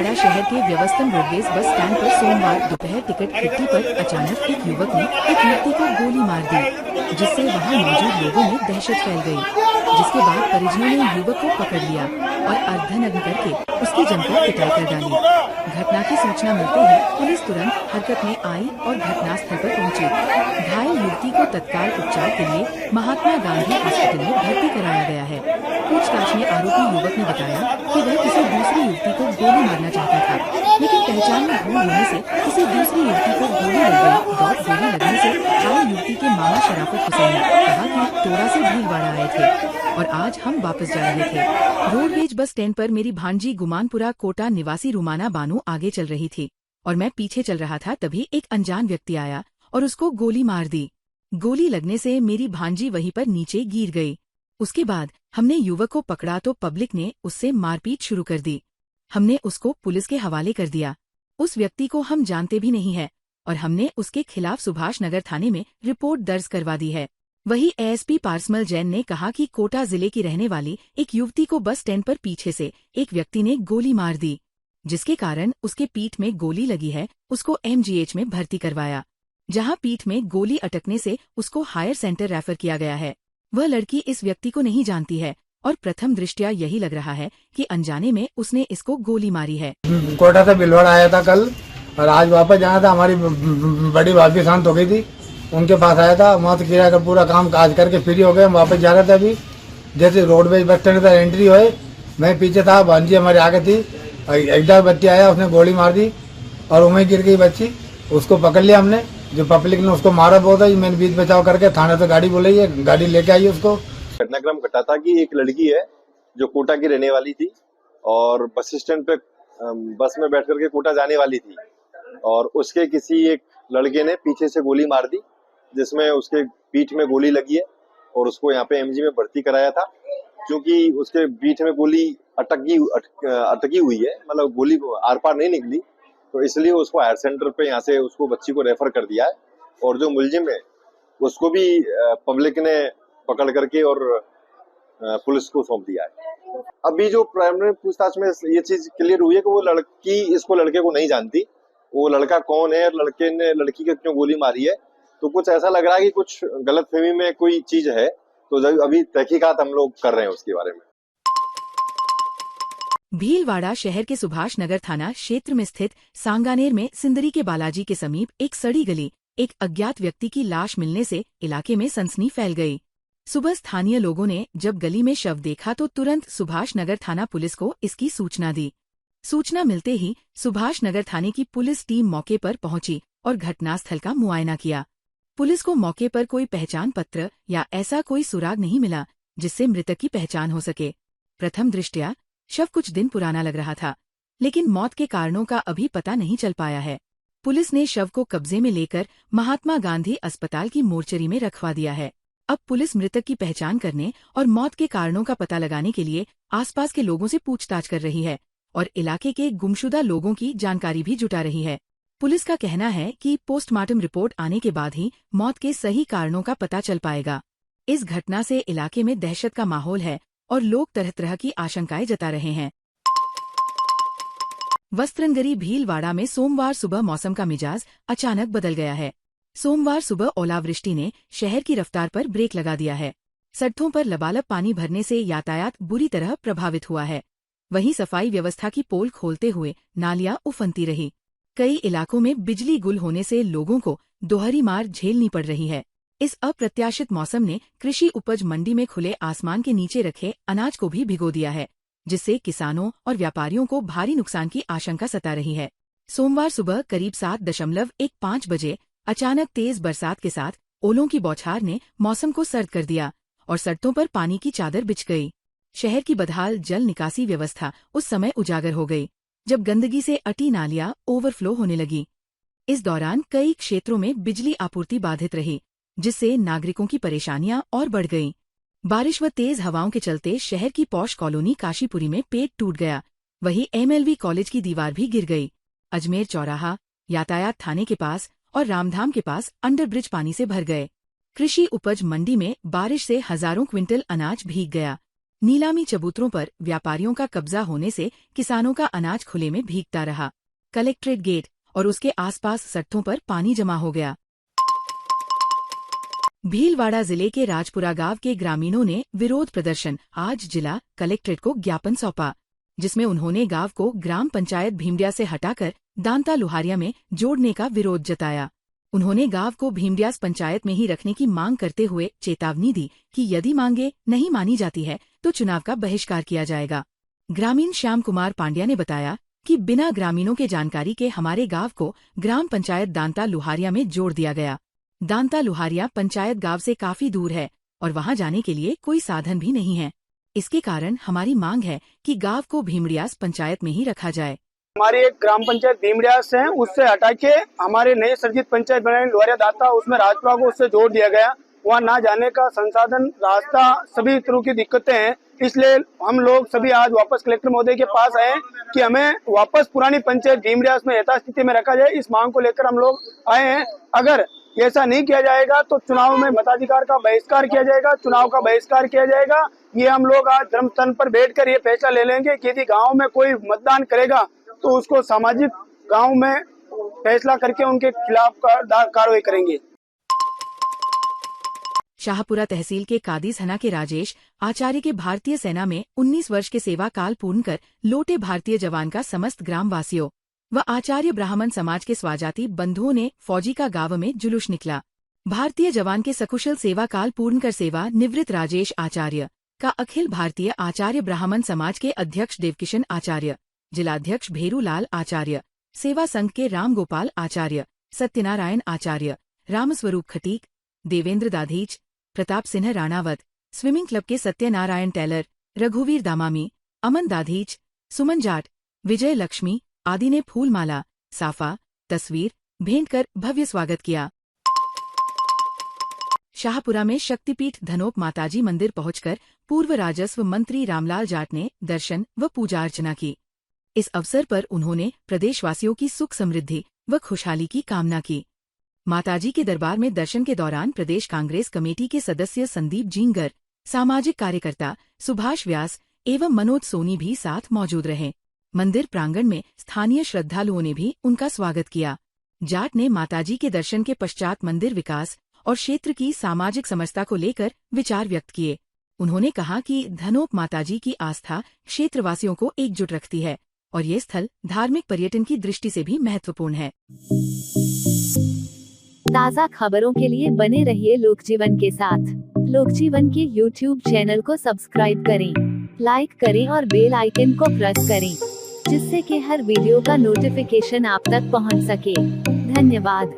भीलवाड़ा शहर के व्यवस्थन roadways bus stand पर सोमवार दोपहर टिकट खिड़की पर अचानक एक युवक ने एक युवती को गोली मार दी, जिससे वहां मौजूद लोगों में दहशत फैल गई। जिसके बाद परिजनों ने युवक को पकड़ लिया और अर्धनग्न करके उसकी जमकर पिटाई कर डाली। घटना की सूचना मिलते ही पुलिस तुरंत हरकत में आई और घटनास्थल पर पहुंची। घायल युवती को तत्काल उपचार के लिए महात्मा गांधी अस्पताल में भर्ती कराया गया है। पूछताछ में आरोपी युवक ने बताया कि वह किसी दूसरी युवती को गोली मारना चाहता था, लेकिन पहचान में भूल होने से किसी दूसरी युवती को गोली लग गई। गोली लगने से घायल युवती के मामा शराफत हुसैन ने कहा कि टोरा से भीलवाड़ा आए थे और आज हम वापस जा रहे थे। रोडवेज बस स्टैंड पर मेरी भांजी गुमानपुरा कोटा निवासी रुमाना बानू आगे चल रही थी और मैं पीछे चल रहा था। तभी एक अनजान व्यक्ति आया और उसको गोली मार दी। गोली लगने से मेरी भांजी वहीं पर नीचे गिर गई। उसके बाद हमने युवक को पकड़ा तो पब्लिक ने उससे मारपीट शुरू कर दी। हमने उसको पुलिस के हवाले कर दिया। उस व्यक्ति को हम जानते भी नहीं है और हमने उसके खिलाफ सुभाष नगर थाने में रिपोर्ट दर्ज करवा दी है। वही एएसपी पारसमल जैन ने कहा कि कोटा जिले की रहने वाली एक युवती को बस स्टैंड पर पीछे से एक व्यक्ति ने गोली मार दी, जिसके कारण उसके पीठ में गोली लगी है। उसको एमजीएच में भर्ती करवाया, जहां पीठ में गोली अटकने से उसको हायर सेंटर रेफर किया गया है। वह लड़की इस व्यक्ति को नहीं जानती है और प्रथम दृष्टया यही लग रहा है कि अनजाने में उसने इसको गोली मारी है। कोटा से भीलवाड़ा आया था कल और आज वापस जाना था। हमारी बड़ी भाभी शांत हो गई थी, उनके पास आया था। मौत किया कर पूरा काम काज करके फ्री हो गए। हम वापस जा रहे थे। अभी जैसे रोडवेज बस स्टैंड पर एंट्री हुए, मैं पीछे था, भांजी हमारे आगे थी। एकदम बच्ची आया, उसने गोली मार दी और वहीं गिर गई बच्ची। उसको पकड़ लिया हमने, जो पब्लिक ने उसको मारा बहुत है। मैंने बीच बचाव करके थाने से गाड़ी बुलाई है, गाड़ी लेके आई उसको। घटनाक्रम घटा था कि एक लड़की है जो कोटा की रहने वाली थी और बस स्टैंड पे बस में बैठ करके कोटा जाने वाली थी और उसके किसी एक लड़के ने पीछे से गोली मार दी, जिसमें उसके पीठ में गोली लगी है और उसको यहाँ पे एमजी में भर्ती कराया था। क्योंकि उसके पीठ में गोली अटकी हुई है, मतलब गोली आर पार नहीं निकली, तो इसलिए उसको हायर सेंटर पे यहाँ से उसको बच्ची को रेफर कर दिया है। और जो मुलजिम है उसको भी पब्लिक ने पकड़ करके और पुलिस को सौंप दिया है। अभी जो प्राइमरी पूछताछ में ये चीज क्लियर हुई है कि वो लड़की इसको लड़के को नहीं जानती, वो लड़का कौन है, लड़के ने लड़की को क्यों गोली मारी है। तो कुछ ऐसा लग रहा है कि कुछ गलतफहमी में कोई चीज है, तो अभी तहकीकात हम लोग कर रहे हैं उसके बारे में। भीलवाड़ा शहर के सुभाष नगर थाना क्षेत्र में स्थित सांगानेर में सिंदरी के बालाजी के समीप एक सड़ी गली एक अज्ञात व्यक्ति की लाश मिलने से इलाके में सनसनी फैल गई। सुबह स्थानीय लोगों ने जब गली में शव देखा तो तुरंत सुभाष नगर थाना पुलिस को इसकी सूचना दी। सूचना मिलते ही सुभाष नगर थाने की पुलिस टीम मौके पर पहुंची और घटनास्थल का मुआयना किया। पुलिस को मौके पर कोई पहचान पत्र या ऐसा कोई सुराग नहीं मिला जिससे मृतक की पहचान हो सके। प्रथम दृष्टया शव कुछ दिन पुराना लग रहा था, लेकिन मौत के कारणों का अभी पता नहीं चल पाया है। पुलिस ने शव को कब्जे में लेकर महात्मा गांधी अस्पताल की मोर्चरी में रखवा दिया है। अब पुलिस मृतक की पहचान करने और मौत के कारणों का पता लगाने के लिए आसपास के लोगों से पूछताछ कर रही है और इलाके के गुमशुदा लोगों की जानकारी भी जुटा रही है। पुलिस का कहना है कि पोस्टमार्टम रिपोर्ट आने के बाद ही मौत के सही कारणों का पता चल पाएगा। इस घटना से इलाके में दहशत का माहौल है और लोग तरह तरह की आशंकाएं जता रहे हैं। वस्त्रनगरी भीलवाड़ा में सोमवार सुबह मौसम का मिजाज अचानक बदल गया है। सोमवार सुबह ओलावृष्टि ने शहर की रफ्तार पर ब्रेक लगा दिया है। सड़कों पर लबालब पानी भरने से यातायात बुरी तरह प्रभावित हुआ है। वहीं सफाई व्यवस्था की पोल खोलते हुए नालियां उफनती रही। कई इलाकों में बिजली गुल होने से लोगों को दोहरी मार झेलनी पड़ रही है। इस अप्रत्याशित मौसम ने कृषि उपज मंडी में खुले आसमान के नीचे रखे अनाज को भी भिगो दिया है, जिससे किसानों और व्यापारियों को भारी नुकसान की आशंका सता रही है। सोमवार सुबह करीब 7:15 बजे अचानक तेज बरसात के साथ ओलों की बौछार ने मौसम को सर्द कर दिया और सड़कों पर पानी की चादर बिछ गई। शहर की बदहाल जल निकासी व्यवस्था उस समय उजागर हो गई जब गंदगी से अटी नालियां ओवरफ्लो होने लगी। इस दौरान कई क्षेत्रों में बिजली आपूर्ति बाधित रही, जिससे नागरिकों की परेशानियां और बढ़ गईं। बारिश व तेज हवाओं के चलते शहर की पौष कॉलोनी काशीपुरी में पेट टूट गया। वहीं एमएलवी कॉलेज की दीवार भी गिर गई। अजमेर चौराहा, यातायात थाने के पास और रामधाम के पास अंडरब्रिज पानी से भर गए। कृषि उपज मंडी में बारिश से हजारों क्विंटल अनाज भीग गया, नीलामी चबूतरों पर व्यापारियों का कब्जा होने से किसानों का अनाज खुले में भीगता रहा। कलेक्ट्रेट गेट और उसके आसपास सड़कों पर पानी जमा हो गया। भीलवाड़ा जिले के राजपुरा गांव के ग्रामीणों ने विरोध प्रदर्शन आज जिला कलेक्ट्रेट को ज्ञापन सौंपा, जिसमें उन्होंने गांव को ग्राम पंचायत भीमडिया से हटाकर दांता लुहारिया में जोड़ने का विरोध जताया। उन्होंने गांव को भीमडियास पंचायत में ही रखने की मांग करते हुए चेतावनी दी कि यदि मांगे नहीं मानी जाती है तो चुनाव का बहिष्कार किया जाएगा। ग्रामीण श्याम कुमार पांड्या ने बताया कि बिना ग्रामीणों के जानकारी के हमारे गांव को ग्राम पंचायत दांता लुहारिया में जोड़ दिया गया। दांता लुहारिया पंचायत गांव से काफी दूर है और वहां जाने के लिए कोई साधन भी नहीं है। इसके कारण हमारी मांग है कि गांव को भीमडियास पंचायत में ही रखा जाए। हमारी एक ग्राम पंचायत भीमडियास है, उससे हटा के हमारे नए सर्जित पंचायत बनाए लुहारिया दाता, उसमें राजपुरा को उससे जोड़ दिया गया। वहाँ ना जाने का संसाधन, रास्ता, सभी तरह की दिक्कतें हैं। इसलिए हम लोग सभी आज वापस कलेक्टर महोदय के पास आए कि हमें वापस पुरानी पंचायत भीमडियास में यथास्थिति में रखा जाए। इस मांग को लेकर हम लोग आए हैं। अगर ऐसा नहीं किया जाएगा तो चुनाव में मताधिकार का बहिष्कार किया जाएगा, चुनाव का बहिष्कार किया जाएगा। ये हम लोग आज धर्मस्थल पर बैठकर ये फैसला ले लेंगे कि यदि गाँव में कोई मतदान करेगा तो उसको सामाजिक गांव में फैसला करके उनके खिलाफ कार्रवाई करेंगे। शाहपुरा तहसील के कादिसहना के राजेश आचार्य के भारतीय सेना में 19 वर्ष के सेवा काल पूर्ण कर लौटे भारतीय जवान का समस्त ग्रामवासियों व आचार्य ब्राह्मण समाज के स्वाजाती बंधुओं ने फौजी का गांव में जुलूस निकला। भारतीय जवान के सकुशल सेवा काल पूर्ण कर सेवा निवृत्त राजेश आचार्य का अखिल भारतीय आचार्य ब्राह्मण समाज के अध्यक्ष देवकिशन आचार्य, जिलाध्यक्ष भेरूलाल आचार्य, सेवा संघ के राम गोपाल आचार्य, सत्यनारायण आचार्य, रामस्वरूप खटीक, देवेंद्र दाधीच, प्रताप सिंह राणावत, स्विमिंग क्लब के सत्यनारायण टेलर, रघुवीर दामामी, अमन दाधीच, सुमन जाट, विजय लक्ष्मी आदि ने फूलमाला, साफा, तस्वीर भेंट कर भव्य स्वागत किया। शाहपुरा में शक्तिपीठ धनोप माताजी मंदिर पहुंचकर पूर्व राजस्व मंत्री रामलाल जाट ने दर्शन व पूजा अर्चना की। इस अवसर पर उन्होंने प्रदेशवासियों की सुख समृद्धि व खुशहाली की कामना की। माताजी के दरबार में दर्शन के दौरान प्रदेश कांग्रेस कमेटी के सदस्य संदीप जींगर, सामाजिक कार्यकर्ता सुभाष व्यास एवं मनोज सोनी भी साथ मौजूद रहे। मंदिर प्रांगण में स्थानीय श्रद्धालुओं ने भी उनका स्वागत किया। जाट ने माताजी के दर्शन के पश्चात मंदिर विकास और क्षेत्र की सामाजिक समरसता को लेकर विचार व्यक्त किए। उन्होंने कहा कि धनोप माताजी की आस्था क्षेत्रवासियों को एकजुट रखती है और ये स्थल धार्मिक पर्यटन की दृष्टि से भी महत्वपूर्ण है। ताज़ा खबरों के लिए बने रहिए लोकजीवन के साथ। लोकजीवन के YouTube चैनल को सब्सक्राइब करें, लाइक करें और बेल आइकन को प्रेस करें, जिससे कि हर वीडियो का नोटिफिकेशन आप तक पहुंच सके। धन्यवाद।